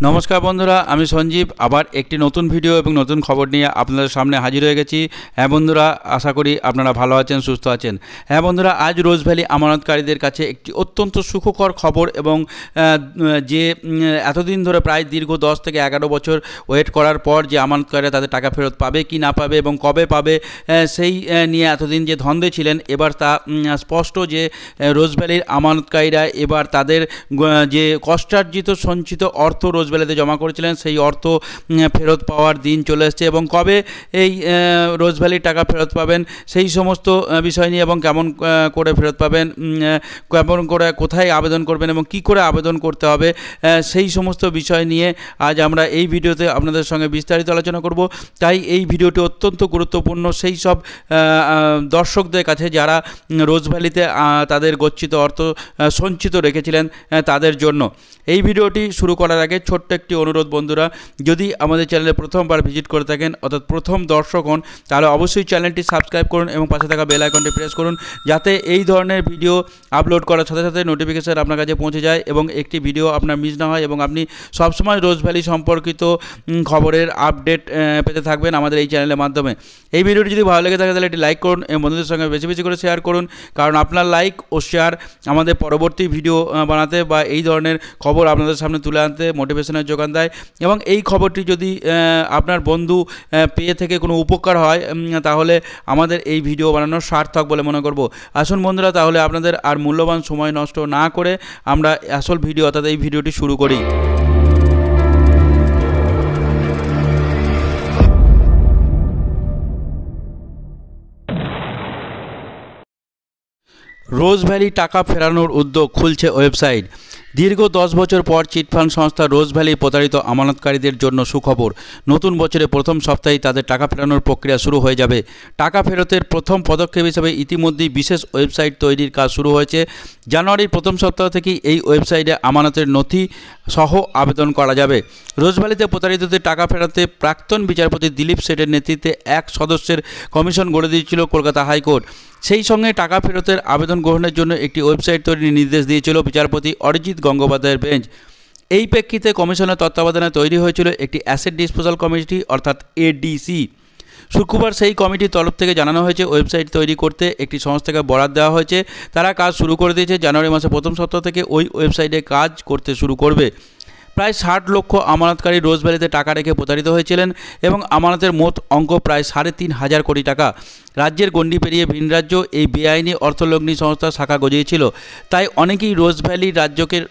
নমস্কার বন্ধুরা, আমি সঞ্জীব আবার একটি নতুন ভিডিও এবং নতুন খবর নিয়ে আপনাদের সামনে হাজির হয়ে গেছি। হ্যাঁ বন্ধুরা, আশা করি আপনারা ভালো আছেন, সুস্থ আছেন। হ্যাঁ বন্ধুরা, আজ রোজ ভ্যালি আমানতকারীদের কাছে একটি অত্যন্ত সুখকর খবর এবং যে এতদিন ধরে প্রায় দীর্ঘ 10 থেকে 11 বছর ওয়েট করার পর যে আমানতকারীরা তাদের টাকা ফেরত পাবে কি না পাবে এবং কবে পাবে, সেই নিয়ে এতদিন যে ধন্দে ছিলেন, এবার তা স্পষ্ট যে রোজ ভ্যালির আমানতকারীরা এবার তাদের যে কষ্টার্জিত সঞ্চিত অর্থ রোজ ভ্যালিতে জমা করেছিলেন সেই অর্থ ফেরত পাওয়ার দিন চলে এসছে। এবং কবে এই রোজ ভ্যালির টাকা ফেরত পাবেন সেই সমস্ত বিষয় নিয়ে এবং কেমন করে ফেরত পাবেন, কেমন করে কোথায় আবেদন করবেন এবং কি করে আবেদন করতে হবে, সেই সমস্ত বিষয় নিয়ে আজ আমরা এই ভিডিওতে আপনাদের সঙ্গে বিস্তারিত আলোচনা করব। তাই এই ভিডিওটি অত্যন্ত গুরুত্বপূর্ণ সেই সব দর্শকদের কাছে যারা রোজ ভ্যালিতে তাদের গচ্ছিত অর্থ সঞ্চিত রেখেছিলেন তাদের জন্য। এই ভিডিওটি শুরু করার আগে ছোট্ট একটি অনুরোধ বন্ধুরা, যদি আমাদের চ্যানেলে প্রথমবার ভিজিট করে থাকেন অর্থাৎ প্রথম দর্শক হন, তাহলে অবশ্যই চ্যানেলটি সাবস্ক্রাইব করুন এবং পাশে থাকা বেল আইকনটি প্রেস করুন, যাতে এই ধরনের ভিডিও আপলোড করার সাথে সাথে নোটিফিকেশন আপনার কাছে পৌঁছে যায় এবং একটি ভিডিও আপনার মিস না হয় এবং আপনি সবসময় রোজ ভ্যালি সম্পর্কিত খবরের আপডেট পেতে থাকবেন আমাদের এই চ্যানেলের মাধ্যমে। এই ভিডিওটি যদি ভালো লেগে থাকে তাহলে এটি লাইক করুন এবং বন্ধুদের সঙ্গে বেশি বেশি করে শেয়ার করুন, কারণ আপনার লাইক ও শেয়ার আমাদের পরবর্তী ভিডিও বানাতে বা এই ধরনের খবর আপনাদের সামনে তুলে আনতে মোটিভেশনের যোগান দেয়। এবং এই খবরটি যদি আপনার বন্ধু পেয়ে থেকে কোনো উপকার হয়, তাহলে আমাদের এই ভিডিও বানানোর সার্থক বলে মনে করব। আসুন বন্ধুরা, তাহলে আপনাদের আর মূল্যবান সময় নষ্ট না করে আমরা আসল ভিডিও অর্থাৎ এই ভিডিওটি শুরু করি। রোজ ভ্যালি টাকা ফেরানোর উদ্যোগ, খুলছে ওয়েবসাইট। দীর্ঘ 10 বছর পর চিটফান্ড সংস্থা রোজ ভ্যালি প্রতারিত আমানতকারীদের জন্য সুখবর। নতুন বছরের প্রথম সপ্তাহেই তাদের টাকা ফেরানোর প্রক্রিয়া শুরু হয়ে যাবে। টাকা ফেরতের প্রথম পদক্ষেপ হিসেবে ইতিমধ্যেই বিশেষ ওয়েবসাইট তৈরির কাজ শুরু হয়েছে। জানুয়ারির প্রথম সপ্তাহ থেকেই এই ওয়েবসাইটে আমানতের নথি সহ আবেদন করা যাবে। রোজ ভ্যালিতে প্রতারিতদের টাকা ফেরাতে প্রাক্তন বিচারপতি দিলীপ শেঠের নেতৃত্বে এক সদস্যের কমিশন গড়ে দিয়েছিল কলকাতা হাইকোর্ট। সেই সঙ্গে টাকা ফেরতের আবেদন গ্রহণের জন্য একটি ওয়েবসাইট তৈরির নির্দেশ দিয়েছিল বিচারপতি অরিজিৎ গঙ্গোপাধ্যায়ের বেঞ্চ। এই প্রেক্ষিতে কমিশনের তত্ত্বাবধানে তৈরি হয়েছিল একটি অ্যাসেট ডিসপোজাল কমিটি অর্থাৎ এডিসি। শুক্রবার সেই কমিটির তরফ থেকে জানানো হয়েছে ওয়েবসাইট তৈরি করতে একটি সংস্থাকে বরাদ দেওয়া হয়েছে। তারা কাজ শুরু করে দিয়েছে। জানুয়ারি মাসের প্রথম সপ্তাহ থেকে ওই ওয়েবসাইটে কাজ করতে শুরু করবে। প্রায় 60 লক্ষ আমানতকারী রোজ ভ্যালিতে টাকা রেখে প্রতারিত হয়েছিলেন এবং আমানতের মোট অঙ্ক প্রায় 3.5 কোটি টাকা। রাজ্যের গণ্ডি পেরিয়ে ভিন রাজ্য এই বেআইনি অর্থলগ্নি সংস্থার শাখা গজিয়েছিল। তাই অনেকেই রোজ ভ্যালি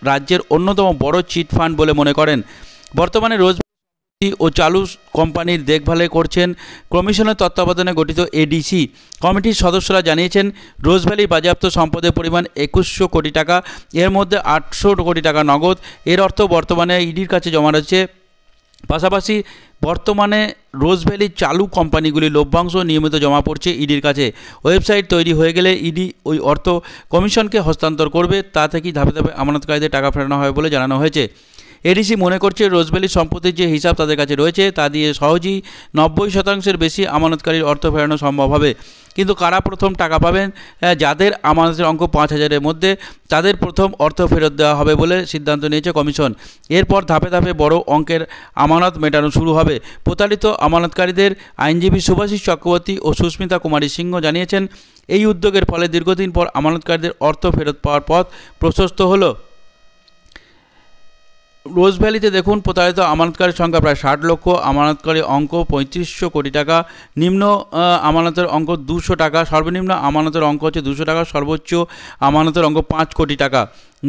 রাজ্যের অন্যতম বড় চিট ফান্ড বলে মনে করেন। বর্তমানে রোজ ও চালু কোম্পানির দেখভালে করছেন কমিশনের তত্ত্বাবধানে গঠিত এডিসি। কমিটির সদস্যরা জানিয়েছেন, রোজ ভ্যালির বাজেয়াপ্ত সম্পদের পরিমাণ 2100 কোটি টাকা, এর মধ্যে 800 কোটি টাকা নগদ। এর অর্থ বর্তমানে ইডির কাছে জমা রয়েছে। পাশাপাশি বর্তমানে রোজ ভ্যালির চালু কোম্পানিগুলির লভ্যাংশ নিয়মিত জমা পড়ছে ইডির কাছে। ওয়েবসাইট তৈরি হয়ে গেলে ইডি ওই অর্থ কমিশনকে হস্তান্তর করবে। তা থেকেই ধাপে ধাপে আমানতকারীদের টাকা ফেরানো হয় বলে জানানো হয়েছে। এডিসি মনে করছে রোজ ভ্যালির সম্পত্তির যে হিসাব তাদের কাছে রয়েছে তা দিয়ে সহজেই 90% বেশি আমানতকারীর অর্থ ফেরানো সম্ভব হবে। কিন্তু কারা প্রথম টাকা পাবেন? যাদের আমানতের অঙ্ক 5000-এর মধ্যে, তাদের প্রথম অর্থ ফেরত দেওয়া হবে বলে সিদ্ধান্ত নিয়েছে কমিশন। এরপর ধাপে ধাপে বড় অঙ্কের আমানত মেটানো শুরু হবে। প্রতারিত আমানতকারীদের আইনজীবী সুভাষিস চক্রবর্তী ও সুস্মিতা কুমারী সিংহ জানিয়েছেন, এই উদ্যোগের ফলে দীর্ঘদিন পর আমানতকারীদের অর্থ ফেরত পাওয়ার পথ প্রশস্ত হলো। রোজ ভ্যালিতে দেখুন, প্রতারিত আমানতকারীর সংখ্যা প্রায় 60 লক্ষ, আমানতকারী অঙ্ক 3500 কোটি টাকা, নিম্ন আমানতের অঙ্ক 200 টাকা, সর্বনিম্ন আমানতের অঙ্ক হচ্ছে 200 টাকা, সর্বোচ্চ আমানতের অঙ্ক 5 কোটি টাকা।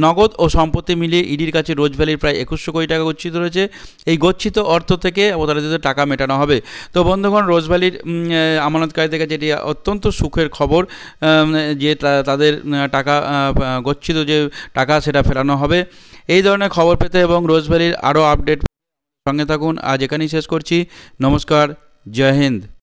নগদ ও সম্পত্তি মিলিয়ে ইডির কাছে রোজ ভ্যালির প্রায় 2100 কোটি টাকা গচ্ছিত রয়েছে। এই গচ্ছিত অর্থ থেকে প্রতারিতদের টাকা মেটানো হবে। তো বন্ধুগণ, রোজ ভ্যালির আমানতকারীদের কাছে এটি অত্যন্ত সুখের খবর যে তাদের টাকা গচ্ছিত যে টাকা সেটা ফেরানো হবে। এই ধরনের খবর পেতে এবং রোজ ভ্যালির আরও আপডেট সঙ্গে থাকুন। আজ এখানেই শেষ করছি। নমস্কার, জয় হিন্দ।